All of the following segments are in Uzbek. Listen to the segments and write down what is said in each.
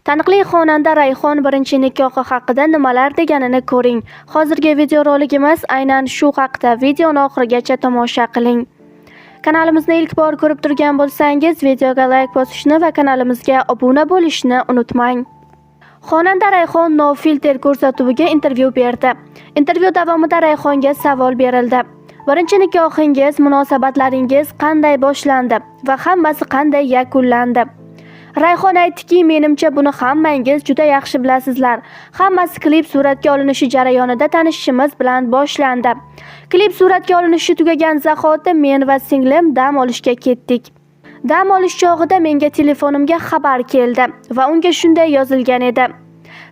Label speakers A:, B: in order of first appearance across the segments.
A: Taniqli xonanda Rayhon birinchi nikohi haqida nimalar deganini ko'ring. Hozirgi videorolikimiz aynan shu haqda. Videoni oxirigacha tomosha qiling. Kanalimizni ilk bor ko'rib turgan bo'lsangiz, videoga like bosishni va kanalimizga obuna bo'lishni unutmang. Xonanda Rayhon No Filter ko'rsatuviga intervyu berdi. Intervyu davomida Rayhonga savol berildi. Birinchi nikohingiz, munosabatlaringiz qanday boshlandi va hammasi qanday yakunlandi? Rayhon aytdiki, menimcha buni hammangiz juda yaxshi bilasizlar. Hammasi klip suratga olinishi jarayonida tanishishimiz bilan boshlandi. Klip suratga olinishi tugagan zahoti men va singlim dam olishga ketdik. Dam olish chog'ida menga telefonimga xabar keldi va unga shunday yozilgan edi: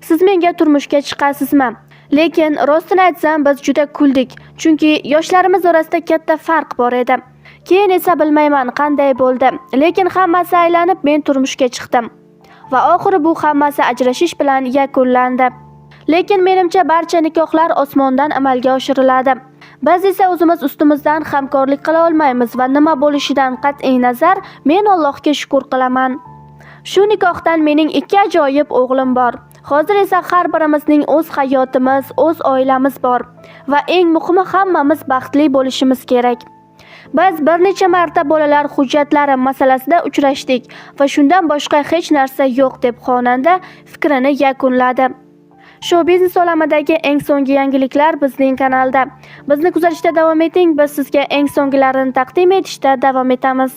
A: "Siz menga turmushga chiqasizmi?" Lekin rostini aytsam, biz juda kuldik, chunki yoshlarimiz orasida katta farq bor edi. Keyin esa bilmayman qanday bo'ldi, lekin hammasi aylanib men turmushga chiqdim va oxiri bu hammasi ajrashish bilan yakunlandi. Lekin menimcha barcha nikohlar osmondan amalga oshiriladi. Biz esa o'zimiz ustimizdan hamkorlik qila olmaymiz va nima bo'lishidan qat'iy nazar men Allohga shukr qilaman. Shu nikohdan mening 2 ajoyib o'g'lim bor. Hozir esa har birimizning o'z hayotimiz, o'z oilamiz bor va eng muhimi hammamiz baxtli bo'lishimiz kerak. Biz bir necha marta bolalar hujjatlari masalasida uchrashdik va shundan boshqa hech narsa yo'q deb xonanda fikrini yakunladi. Shou biznes olamidagi eng so'nggi yangiliklar bizning kanalda. Bizni kuzatishda davom eting, biz sizga eng so'nggilarini taqdim etishda davom etamiz.